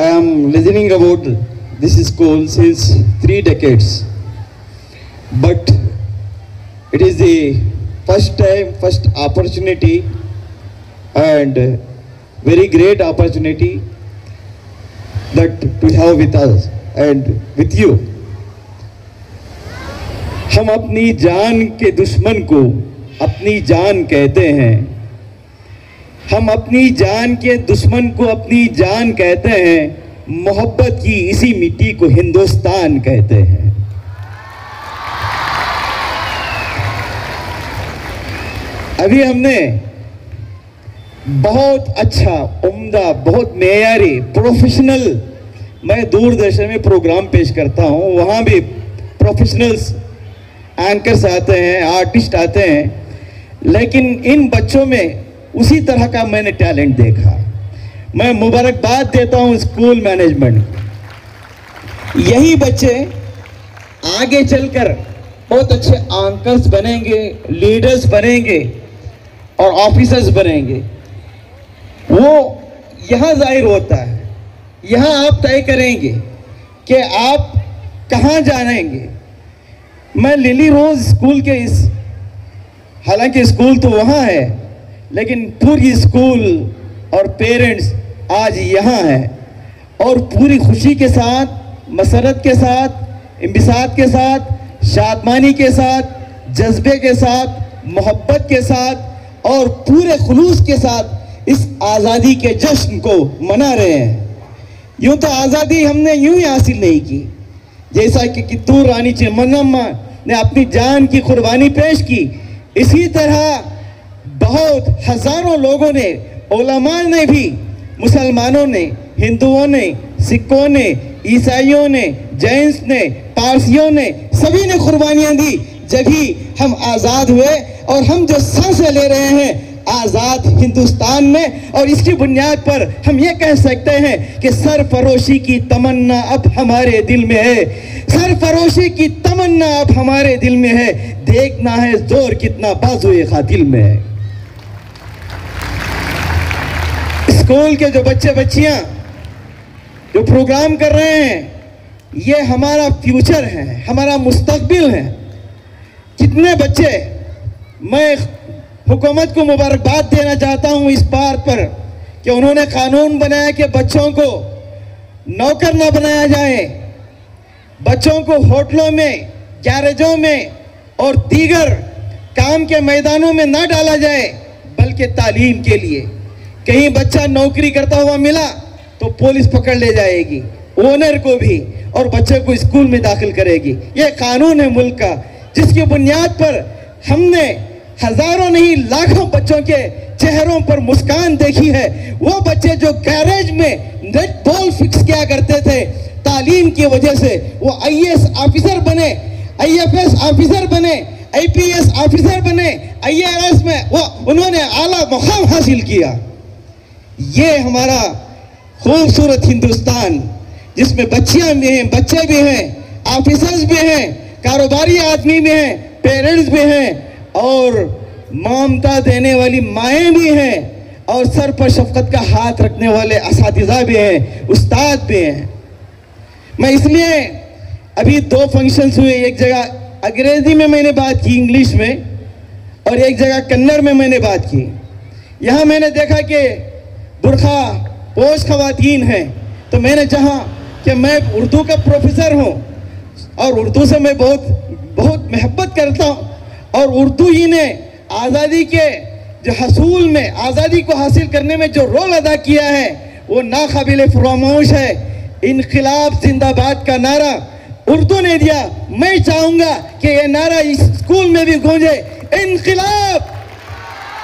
I am listening about this school since 3 decades, but it is the first time, first opportunity, and very great opportunity that to have with us and with you. हम अपनी जान के दुश्मन को अपनी जान कहते हैं, हम अपनी जान के दुश्मन को अपनी जान कहते हैं, मोहब्बत की इसी मिट्टी को हिंदुस्तान कहते हैं। अभी हमने बहुत अच्छा, उम्दा, बहुत मेयारी, प्रोफेशनल, मैं दूरदर्शन में प्रोग्राम पेश करता हूं, वहां भी प्रोफेशनल्स एंकर्स आते हैं, आर्टिस्ट आते हैं, लेकिन इन बच्चों में उसी तरह का मैंने टैलेंट देखा। मैं मुबारकबाद देता हूं स्कूल मैनेजमेंट। यही बच्चे आगे चलकर बहुत अच्छे एंकर्स बनेंगे, लीडर्स बनेंगे और ऑफिसर्स बनेंगे। वो यहाँ जाहिर होता है, यहाँ आप तय करेंगे कि आप कहाँ जाएंगे। मैं लिली रोज स्कूल के हालांकि स्कूल तो वहाँ है, लेकिन पूरी स्कूल और पेरेंट्स आज यहाँ हैं और पूरी खुशी के साथ, मसरत के साथ, इंबिसात के साथ, शादमानी के साथ, जज्बे के साथ, मोहब्बत के साथ और पूरे खुलूस के साथ इस आज़ादी के जश्न को मना रहे हैं। यूँ तो आज़ादी हमने यूँ ही हासिल नहीं की, जैसा कि कित्तूर रानी चेन्नम्मा ने अपनी जान की कुर्बानी पेश की, इसी तरह बहुत हजारों लोगों ने, उलमा ने भी, मुसलमानों ने, हिंदुओं ने, सिखों ने, ईसाइयों ने, जैन्स ने, पारसियों ने, सभी ने कुर्बानियां दी, जब ही हम आज़ाद हुए। और हम जो सांसें ले रहे हैं आज़ाद हिंदुस्तान में, और इसकी बुनियाद पर हम ये कह सकते हैं कि सरफरोशी की तमन्ना अब हमारे दिल में है, सरफरोशी की तमन्ना अब हमारे दिल में है। देखना है जोर कितना बाजुए कातिल में है। स्कूल के जो बच्चे बच्चियां जो प्रोग्राम कर रहे हैं, ये हमारा फ्यूचर है, हमारा मुस्तकबिल है। कितने बच्चे, मैं हुकूमत को मुबारकबाद देना चाहता हूं इस बात पर कि उन्होंने कानून बनाया कि बच्चों को नौकर न बनाया जाए, बच्चों को होटलों में, गैरेजों में और दीगर काम के मैदानों में न डाला जाए, बल्कि तालीम के लिए। कहीं बच्चा नौकरी करता हुआ मिला तो पुलिस पकड़ ले जाएगी, ओनर को भी, और बच्चे को स्कूल में दाखिल करेगी। यह कानून है मुल्क का, जिसकी बुनियाद पर हमने हजारों नहीं लाखों बच्चों के चेहरों पर मुस्कान देखी है। वो बच्चे जो गैरेज में नेट बॉल फिक्स किया करते थे, तालीम की वजह से वो आईएएस ऑफिसर बने, आईएफएस ऑफिसर बने, आईपीएस ऑफिसर बने, आईआरएस में वो उन्होंने आला मुकाम हासिल किया। ये हमारा खूबसूरत हिंदुस्तान, जिसमें बच्चियां भी हैं, बच्चे भी हैं, ऑफिसर्स भी हैं, कारोबारी आदमी भी हैं, पेरेंट्स भी हैं और ममता देने वाली माएँ भी हैं और सर पर शफकत का हाथ रखने वाले असातिज़ा भी हैं, उस्ताद भी हैं। मैं इसलिए अभी 2 फंक्शंस हुए, एक जगह अंग्रेजी में मैंने बात की, इंग्लिश में, और एक जगह कन्नड़ में मैंने बात की। यहाँ मैंने देखा कि बुरखा पोश खवातीन हैं, तो मैंने चाहा कि मैं उर्दू का प्रोफेसर हूँ और उर्दू से मैं बहुत मोहब्बत करता हूँ, और उर्दू ही ने आज़ादी के जो हसूल में, आज़ादी को हासिल करने में जो रोल अदा किया है, वो नाकाबिल फरामोश है। इनकलाब जिंदाबाद का नारा उर्दू ने दिया। मैं चाहूँगा कि ये नारा इस स्कूल में भी गूंजे, इनकलाब,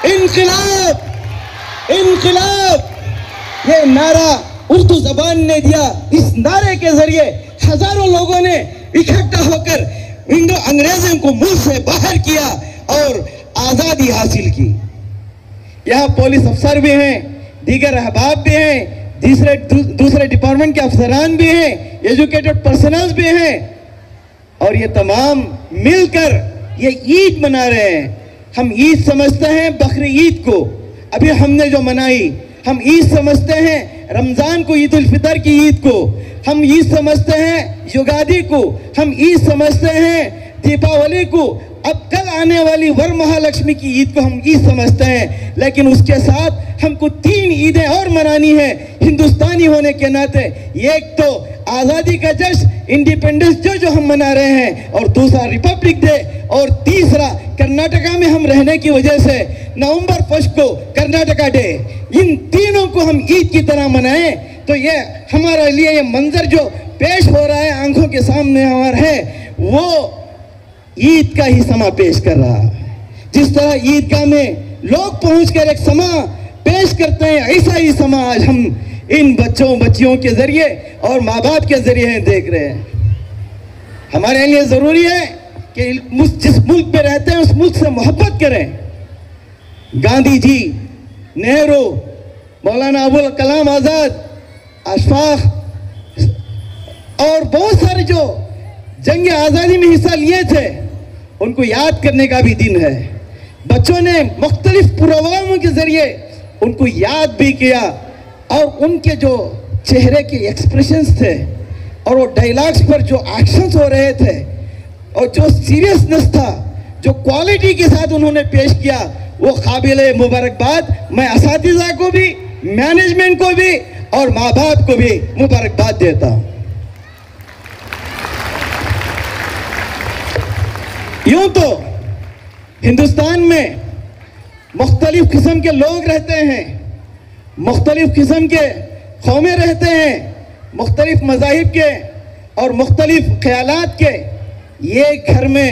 इनकलाब, इनकलाब। ये नारा उर्दू ज़बान ने दिया। इस नारे के जरिए हजारों लोगों ने इकट्ठा होकर अंग्रेजों को मुल्क से बाहर किया और आज़ादी हासिल की। यहाँ पुलिस अफसर भी हैं, दीगर अहबाब भी हैं, दूसरे डिपार्टमेंट के अफसरान भी हैं, एजुकेटेड पर्सनल्स भी हैं, और ये तमाम मिलकर ये ईद मना रहे हैं। हम ईद समझते हैं बकरी ईद को, अभी हमने जो मनाई, हम ईद समझते हैं रमजान को, ईद उल फितर की ईद को हम ईद समझते हैं, युगादि को हम ईद समझते हैं, दीपावली को, अब कल आने वाली वरमहालक्ष्मी की ईद को हम ईद समझते हैं। लेकिन उसके साथ हमको 3 ईदें और मनानी है हिंदुस्तानी होने के नाते। एक तो आज़ादी का जश्न, इंडिपेंडेंस डे जो हम मना रहे हैं, और दूसरा रिपब्लिक डे, और तीसरा कर्नाटका में हम रहने की वजह से नवंबर 1 को कर्नाटका डे। इन तीनों को हम ईद की तरह मनाएं तो ये हमारे लिए ये मंजर जो पेश हो रहा है आंखों के सामने हमारे है, वो ईद का ही समा पेश कर रहा है। जिस तरह ईदगाह में लोग पहुंचकर एक समा पेश करते हैं, ऐसा ही समा आज हम इन बच्चियों के जरिए और माँ बाप के जरिए देख रहे हैं। हमारे लिए जरूरी है कि जिस मुल्क में रहते हैं उस मुल्क से मोहब्बत करें। गांधी जी, नेहरू, मौलाना अबुल कलाम आजाद, अशफाक और बहुत सारे जो जंग आज़ादी में हिस्सा लिए थे, उनको याद करने का भी दिन है। बच्चों ने मुख्तलिफ प्रोग्रामों के जरिए उनको याद भी किया, और उनके जो चेहरे के एक्सप्रेशंस थे और वो डायलॉग्स पर जो एक्शंस हो रहे थे और जो सीरियसनेस था, जो क्वालिटी के साथ उन्होंने पेश किया, वो काबिल मुबारकबाद। मैं असातिज़ा को भी, मैनेजमेंट को भी और माँ बाप को भी मुबारकबाद देता हूँ। यूं तो हिंदुस्तान में मुख्तलिफ किस्म के लोग रहते हैं, मुख्तलिफ किस्म के कौमें रहते हैं, मुख्तलिफ मज़ाहिब के और मुख्तलिफ ख्यालात के। ये घर में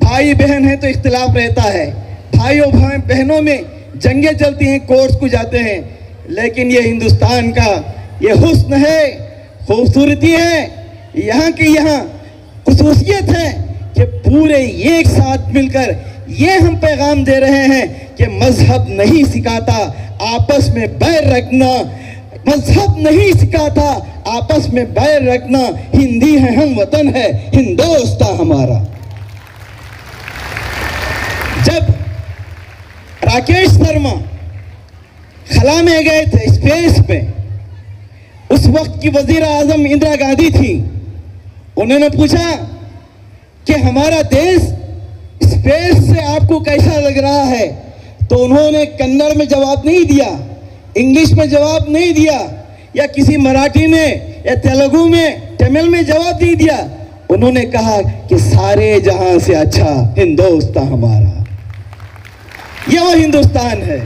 भाई बहन है तो इख्तिलाफ रहता है, भाइयों बहनों में जंगें चलती हैं, कोर्ट्स को जाते हैं, लेकिन ये हिंदुस्तान का ये हुस्न है, खूबसूरती है, यहाँ की यहाँ खुसूसियत है कि पूरे एक साथ मिलकर ये हम पैगाम दे रहे हैं कि मजहब नहीं सिखाता आपस में बैर रखना, मजहब नहीं सिखाता आपस में बैर रखना। हिंदी है, हम वतन है, हिंदुस्तान हमारा। जब राकेश शर्मा खला में गए थे, स्पेस में, उस वक्त की वजीर आजम इंदिरा गांधी थी, उन्होंने पूछा कि हमारा देश स्पेस से आपको कैसा लग रहा है, तो उन्होंने कन्नड़ में जवाब नहीं दिया, इंग्लिश में जवाब नहीं दिया, या किसी मराठी में या तेलुगु में, तमिल में जवाब नहीं दिया। उन्होंने कहा कि सारे जहां से अच्छा हिंदुस्तान हमारा। ये वो हिंदुस्तान है,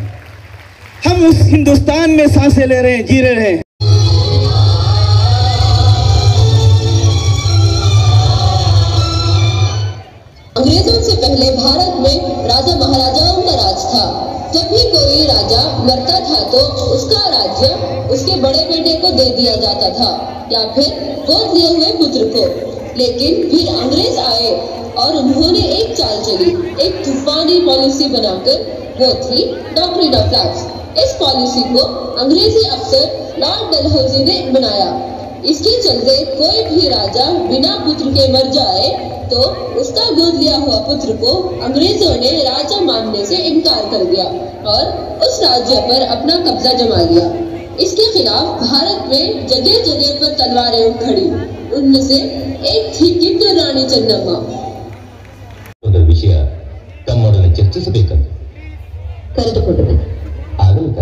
हम उस हिंदुस्तान में सांसें ले रहे हैं, जी रहे हैं। अंग्रेजों से पहले भारत में राजा महाराजाओं का राज था। जब भी कोई राजा मरता था तो उसका राज्य उसके बड़े बेटे को दे दिया जाता था या फिर गोद लिए हुए पुत्र को। लेकिन फिर अंग्रेज आए और उन्होंने एक चाल चली, एक तूफानी पॉलिसी बनाकर, वो थी डॉक्ट्रिन ऑफ लैप्स। इस पॉलिसी को अंग्रेजी अफसर लॉर्ड डलहौजी ने बनाया। इसके चलते कोई भी राजा बिना पुत्र के मर जाए तो उसका गोद लिया हुआ पुत्र को अंग्रेजों ने राजा मानने से इनकार कर दिया और उस राज्य पर अपना कब्जा जमा लिया। इसके खिलाफ भारत में जगह जगह पर तलवारें उठ खड़ी। उनमें से एक थी कित्तूर रानी चन्नम्मा। विषय तಮ್ಮೊಡನೆ ಚರ್ಚಿಸಬೇಕಂತೆ ಕರೆದುಕೊಂಡು ಬನ್ನಿ। ಆಗಲಿಲ್ಲ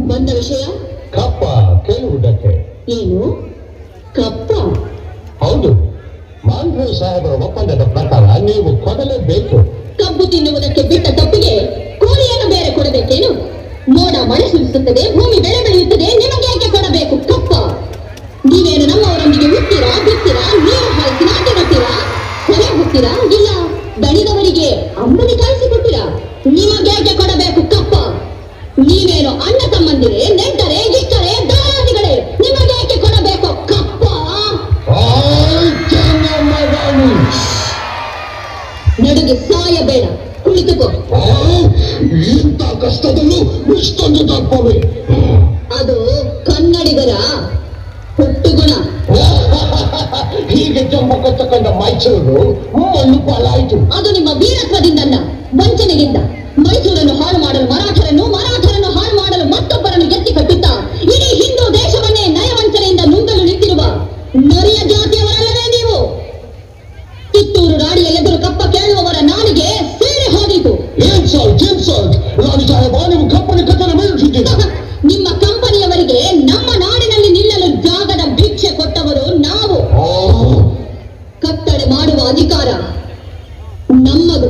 ಬಂದ ವಿಷಯ ಕಪ್ಪ ಕೇಳುವುದಕ್ಕೆ ಏನು? ಕಪ್ಪ? ಹೌದು, ಮಾಂಡ್ರೆ ಸಾಹೇಬರ ಒಪ್ಪಂದದ ಪ್ರಕಾರ ನೀವು ಕೊಡಲೇಬೇಕು. ಕಬ್ಬು ತಿನ್ನುವುದಕ್ಕೆ ಬಿಟ್ಟ ತಪ್ಪಿಗೆ ಕೋಳಿಯನ್ನು ಬೇರೆ ಕೊಡಬೇಕೇನು? ಮೋಡ ಮಳೆ ಸುರಿಸುತ್ತದೆ, ಭೂಮಿ ಬೆಳೆ ಬೆಳೆಯುತ್ತದೆ, ನಿಮಗೆ ಯಾಕೆ ಕೊಡಬೇಕು ಕಪ್ಪ? ನೀವೇನು ನಮ್ಮವರೊಂದಿಗೆ ಹುತ್ತೀರಾ, ಬಿತ್ತೀರಾ, ನೀರು ಹಾಯಿಸಿ ನಾಟಿ ನಡ್ತೀರಾ, ಹೊರೆ ಹುತ್ತೀರಾ, ಇಲ್ಲ ದಣಿದವರಿಗೆ ಅಂಬಲಿ ಕಾಯಿಸಿಕೊಟ್ಟಿರಾ? ನಿಮಗೆ ಯಾಕೆ ಕೊಡಬೇಕು ಕಪ್ಪ? ನೀವೇನು ಅಣ್ಣ ತಮ್ಮಂದಿರೇ, ನೆಂಟರೇ, ಇಷ್ಟರೇ, ದಾಯಾದಿಗಳೇ, ನಿಮಗೆ ಯಾಕೆ ಕೊಡಬೇಕು ಕಪ್ಪ? ನಡುಗೆ ಸಾಯಬೇಡ, ಕುಳಿತುಕೋ. ಇಂಥ ಕಷ್ಟದಲ್ಲೂ ಇಷ್ಟೊಂದು ದಪ್ಪವೇ? ಅದು ಕನ್ನಡಿಗರ ಹುಟ್ಟುಗುಣ. ಹೀಗೆ ಜಂಬ ಕೊಟ್ಟಕೊಂಡ ಮೈಸೂರು ಮಣ್ಣು ಪಾಲಾಯಿತು. ಅದು ನಿಮ್ಮ ವೀರತ್ವದಿಂದಲ್ಲ, ವಂಚನೆಯಿಂದ. ಮೈಸೂರನ್ನು ಹಾಳು ಮಾಡಲು ಮರಾಠರನ್ನು ಹಾಳು ಮಾಡಲು ಮತ್ತೊಬ್ಬರನ್ನು ಎತ್ತಿ ಕಟ್ಟುತ್ತಾ ಇಡೀ ಹಿಂದೂ ದೇಶವನ್ನೇ ನಯವಂಚನೆಯಿಂದ ನುಂಗಲು ನಿಂತಿರುವ ನರಿಯ ಜಾತಿಯವರಲ್ಲವೇ ನೀವು? ಕಿತ್ತೂರು ರಾಣಿಯ ಎದುರು ಕಪ್ಪ ಕೇಳುವವರ ನಾಲಿಗೆ ಸೇರಿ ಹೋಗಿತು. ನಿಮ್ಮ ಕಂಪನಿಯವರಿಗೆ ನಮ್ಮ ನಾಡಿನಲ್ಲಿ ನಿಲ್ಲಲು ಜಾಗದ ಭಿಕ್ಷೆ ಕೊಟ್ಟವರು ನಾವು. ಕತ್ತಳೆ ಮಾಡುವ ಅಧಿಕಾರ ನಮ್ಮದು.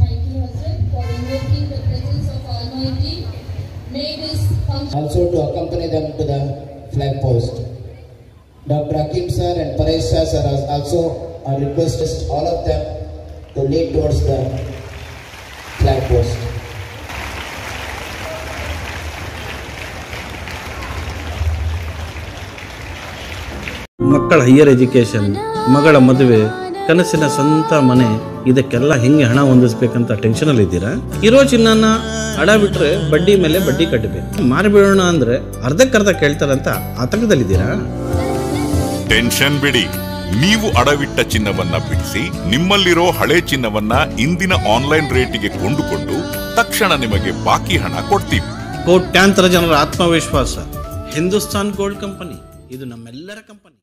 Thank you, Hazrat, for invoking the presence of Almighty. May this function also to accompany them to the flag post. Dr. Hakim sir and Paresh sir are also requested all of them to lead towards the flag post. ಮಕ್ಕಳ higher education, ಮಗಳ ಮದುವೆ, ಕನಸಿನ ಸ್ವಂತ ಮನೆ, ಇದಕ್ಕೆಲ್ಲ ಹೆಂಗೆ ಹಣ ಹೊಂದಿಸ್ಬೇಕಂತ ಟೆನ್ಷನಲ್ಲಿ ಇದ್ದೀರಾ? ಇರೋ ಚಿನ್ನನ ಅಡ ಬಿಟ್ರೆ ಬಡ್ಡಿ ಮೇಲೆ ಬಡ್ಡಿ ಕಟ್ಟಬೇಕು. ಮಾರಿಬಿಡೋಣ ಅಂದ್ರೆ ಅರ್ಧಕ್ಕರ್ಧ ಕೇಳ್ತಾರಂತ ಆತಂಕದಲ್ಲಿದ್ದೀರಾ? ಟೆನ್ಷನ್ ಬಿಡಿ, ನೀವು ಅಡವಿಟ್ಟ ಚಿನ್ನವನ್ನ ಬಿಡಿಸಿ ನಿಮ್ಮಲ್ಲಿರೋ ಹಳೆ ಚಿನ್ನವನ್ನ ಇಂದಿನ ಆನ್ಲೈನ್ ರೇಟಿಗೆ ಕೊಂಡುಕೊಂಡು ತಕ್ಷಣ ನಿಮಗೆ ಬಾಕಿ ಹಣ ಕೊಡ್ತೀವಿ. ಕೋಟ್ಯಾಂತರ ಜನರ ಆತ್ಮವಿಶ್ವಾಸ ಹಿಂದೂಸ್ತಾನ್ ಗೋಲ್ಡ್ ಕಂಪನಿ, ಇದು ನಮ್ಮೆಲ್ಲರ ಕಂಪನಿ.